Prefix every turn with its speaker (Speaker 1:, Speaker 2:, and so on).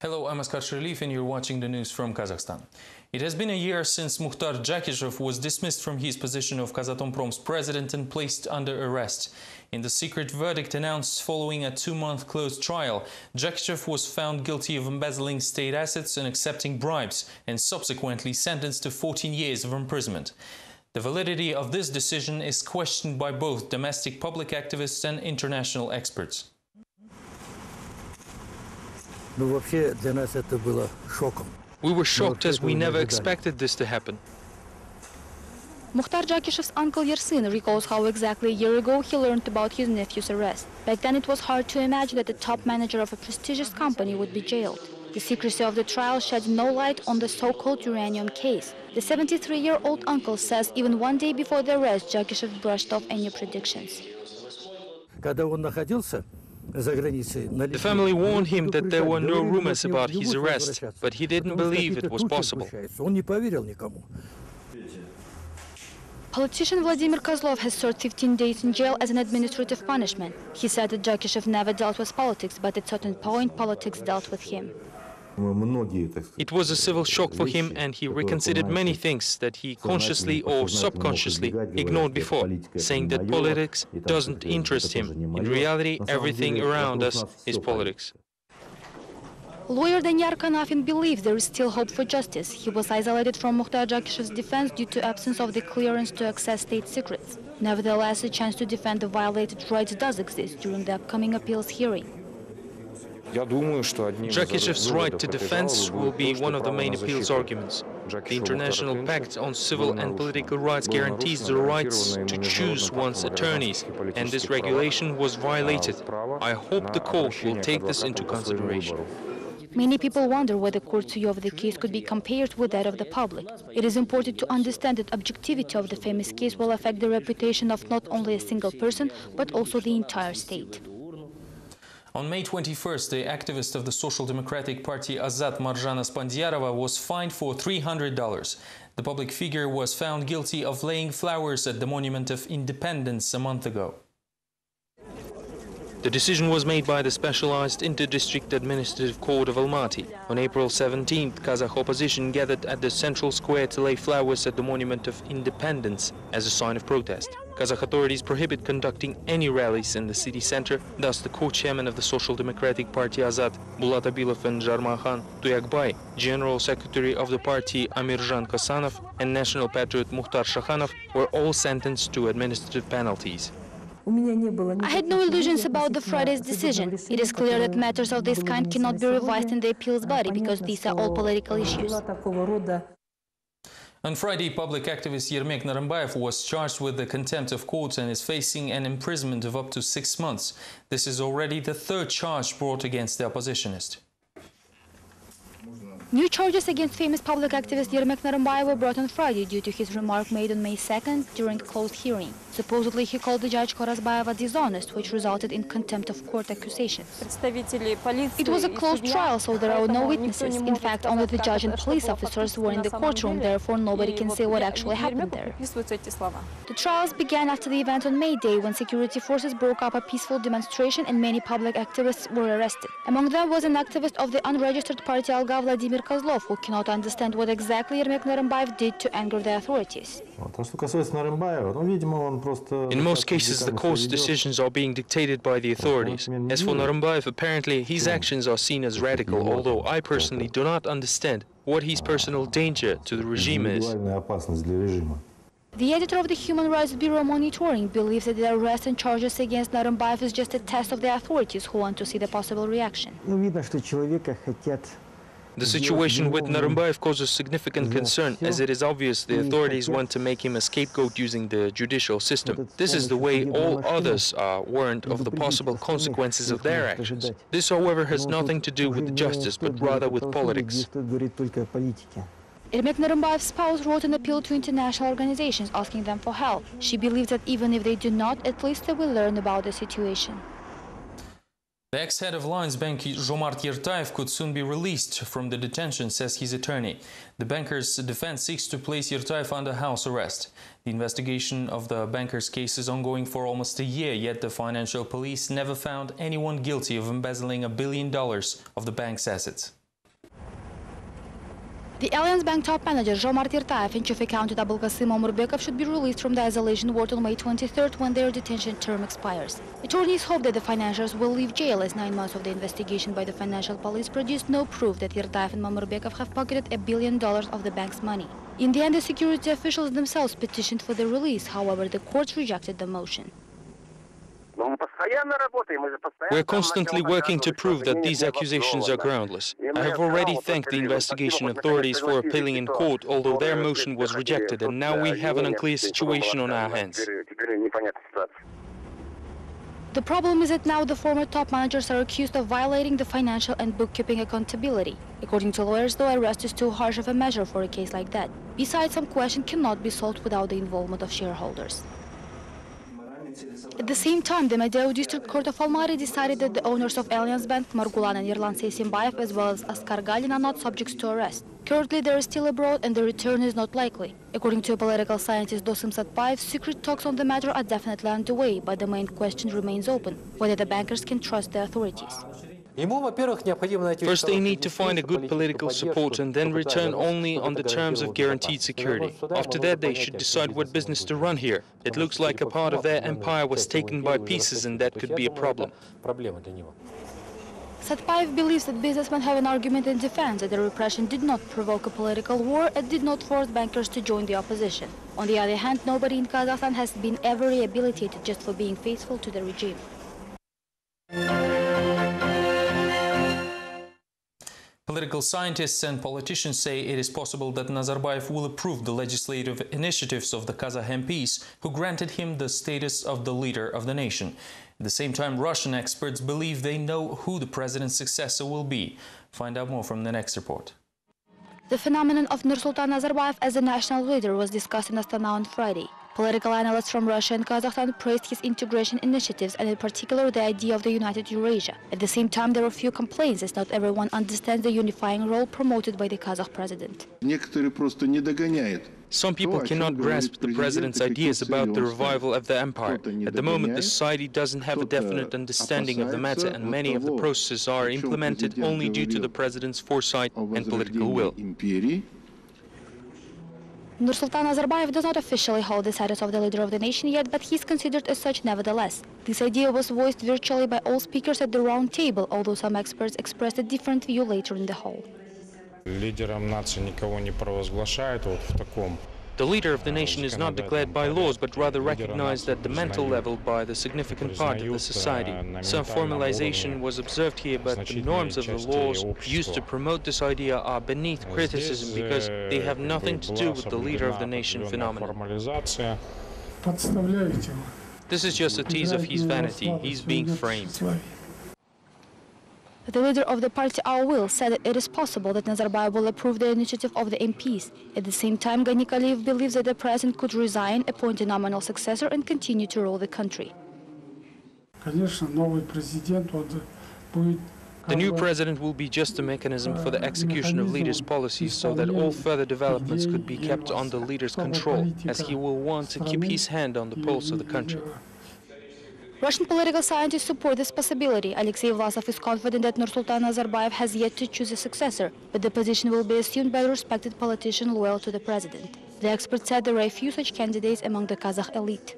Speaker 1: Hello, I'm Askar Sherlief and you're watching the news from Kazakhstan. It has been a year since Mukhtar Jakishev was dismissed from his position of Kazatomprom's president and placed under arrest. In the secret verdict announced following a 2-month closed trial, Jakishev was found guilty of embezzling state assets and accepting bribes and subsequently sentenced to 14 years of imprisonment. The validity of this decision is questioned by both domestic public activists and international experts.
Speaker 2: We
Speaker 3: were shocked as we never expected this to happen.
Speaker 4: Mukhtar Jakishev's uncle Yersin recalls how exactly a year ago he learned about his nephew's arrest. Back then it was hard to imagine that the top manager of a prestigious company would be jailed. The secrecy of the trial sheds no light on the so-called uranium case. The 73-year-old uncle says even one day before the arrest, Jakishev brushed off any predictions.
Speaker 3: The family warned him that there were no rumors about his arrest, but he didn't believe it was possible.
Speaker 4: Politician Vladimir Kozlov has served 15 days in jail as an administrative punishment. He said that Jakishev never dealt with politics, but at a certain point politics dealt with him.
Speaker 3: It was a civil shock for him, and he reconsidered many things that he consciously or subconsciously ignored before, saying that politics doesn't interest him. In reality, everything around us is politics.
Speaker 4: Lawyer Danyar Kanafin believes there is still hope for justice. He was isolated from Mukhtar Jakishev's defense due to absence of the clearance to access state secrets. Nevertheless, a chance to defend the violated rights does exist during the upcoming appeals hearing.
Speaker 3: Jakishev's right to defense will be one of the main appeals arguments. The International Pact on Civil and Political Rights guarantees the rights to choose one's attorneys, and this regulation was violated. I hope the court will take this into consideration.
Speaker 4: Many people wonder whether the court's view of the case could be compared with that of the public. It is important to understand that objectivity of the famous case will affect the reputation of not only a single person, but also the entire state.
Speaker 1: On May 21st, the activist of the Social Democratic Party Azat Marjana Spandiarova was fined for $300. The public figure was found guilty of laying flowers at the Monument of Independence a month ago.
Speaker 3: The decision was made by the Specialized Inter-District Administrative Court of Almaty. On April 17th, Kazakh opposition gathered at the central square to lay flowers at the Monument of Independence as a sign of protest. Kazakh authorities prohibit conducting any rallies in the city center. Thus, the co-chairman of the Social Democratic Party Azat, Bulat Abilov and Jarmankhan Tuyakbay, General Secretary of the party Amirjan Kosanov, and National Patriot Mukhtar Shakhanov were all sentenced to administrative penalties.
Speaker 4: I had no illusions about the Friday's decision. It is clear that matters of this kind cannot be revised in the appeals body because these are all political issues.
Speaker 1: On Friday, public activist Yermek Narımbayev was charged with the contempt of court and is facing an imprisonment of up to 6 months. This is already the 3rd charge brought against the oppositionist.
Speaker 4: New charges against famous public activist Yermek Narımbayev were brought on Friday due to his remark made on May 2nd during a closed hearing. Supposedly, he called the judge Korazbayeva dishonest, which resulted in contempt of court accusations. It was a closed trial, so there are no witnesses. In fact, only the judge and police officers were in the courtroom, therefore nobody can say what actually happened there. The trials began after the event on May Day, when security forces broke up a peaceful demonstration and many public activists were arrested. Among them was an activist of the unregistered party Alga Vladimir Kozlov, who cannot understand what exactly Yermek Narımbayev did to anger the authorities.
Speaker 3: In most cases, the court's decisions are being dictated by the authorities. As for Narımbayev, apparently his actions are seen as radical, although I personally do not understand what his personal danger to the regime is.
Speaker 4: The editor of the Human Rights Bureau Monitoring believes that the arrest and charges against Narımbayev is just a test of the authorities who want to see the possible reaction.
Speaker 3: The situation with Narımbayev causes significant concern, as it is obvious the authorities want to make him a scapegoat using the judicial system. This is the way all others are warned of the possible consequences of their actions. This, however, has nothing to do with justice, but rather with politics.
Speaker 4: Yermek Narımbayev's spouse wrote an appeal to international organizations asking them for help. She believes that even if they do not, at least they will learn about the situation.
Speaker 1: The ex-head of Lions Bank, Zhomart Yertayev, could soon be released from the detention, says his attorney. The banker's defense seeks to place Yertayev under house arrest. The investigation of the banker's case is ongoing for almost a year, yet the financial police never found anyone guilty of embezzling $1 billion of the bank's assets.
Speaker 4: The Allianz Bank top manager Zhomart Yirtayev and chief accountant Abulkasim Omurbekov should be released from the isolation ward on May 23rd when their detention term expires. Attorneys hope that the financiers will leave jail as 9 months of the investigation by the financial police produced no proof that Yirtayev and Omurbekov have pocketed $1 billion of the bank's money. In the end, the security officials themselves petitioned for the release. However, the court rejected the motion.
Speaker 3: We're constantly working to prove that these accusations are groundless. I have already thanked the investigation authorities for appealing in court, although their motion was rejected, and now we have an unclear situation on our hands.
Speaker 4: The problem is that now the former top managers are accused of violating the financial and bookkeeping accountability. According to lawyers, though, arrest is too harsh of a measure for a case like that. Besides, some question cannot be solved without the involvement of shareholders. At the same time, the Medeu District Court of Almaty decided that the owners of Allianz Bank, Margulan and Yerlan Seysimbayev, as well as Askar Galin, are not subjects to arrest. Currently, they are still abroad and their return is not likely. According to political scientist Dosim Satpayev, secret talks on the matter are definitely underway, but the main question remains open, whether the bankers can trust the authorities.
Speaker 3: First, they need to find a good political support and then return only on the terms of guaranteed security. After that, they should decide what business to run here. It looks like a part of their empire was taken by pieces, and that could be a problem.
Speaker 4: Satpayev believes that businessmen have an argument in defense that the repression did not provoke a political war and did not force bankers to join the opposition. On the other hand, nobody in Kazakhstan has been ever rehabilitated just for being faithful to the regime.
Speaker 1: Political scientists and politicians say it is possible that Nazarbayev will approve the legislative initiatives of the Kazakh MPs who granted him the status of the leader of the nation. At the same time, Russian experts believe they know who the president's successor will be. Find out more from the next report.
Speaker 4: The phenomenon of Nursultan Nazarbayev as a national leader was discussed in Astana on Friday. Political analysts from Russia and Kazakhstan praised his integration initiatives and in particular the idea of the united Eurasia. At the same time, there were few complaints as not everyone understands the unifying role promoted by the Kazakh president.
Speaker 3: Some people cannot grasp the president's ideas about the revival of the empire. At the moment, the society doesn't have a definite understanding of the matter, and many of the processes are implemented only due to the president's foresight and political will.
Speaker 4: Nursultan Nazarbayev does not officially hold the status of the leader of the nation yet, but he is considered as such nevertheless. This idea was voiced virtually by all speakers at the round table, although some experts expressed a different view later in the hall.
Speaker 3: The leader of the nation is not declared by laws, but rather recognized at the mental level by the significant part of the society. Some formalization was observed here, but the norms of the laws used to promote this idea are beneath criticism because they have nothing to do with the leader of the nation phenomenon. This is just a tease of his vanity. He's being framed.
Speaker 4: The leader of the party Our Will said that it is possible that Nazarbayev will approve the initiative of the MPs. At the same time, Gani Kaliyev believes that the president could resign, appoint a nominal successor and continue to rule the country.
Speaker 3: The new president will be just a mechanism for the execution of leaders' policies so that all further developments could be kept under the leader's control, as he will want to keep his hand on the pulse of the country.
Speaker 4: Russian political scientists support this possibility. Alexei Vlasov is confident that Nursultan Nazarbayev has yet to choose a successor, but the position will be assumed by a respected politician loyal to the president. The expert said there are a few such candidates among the Kazakh elite.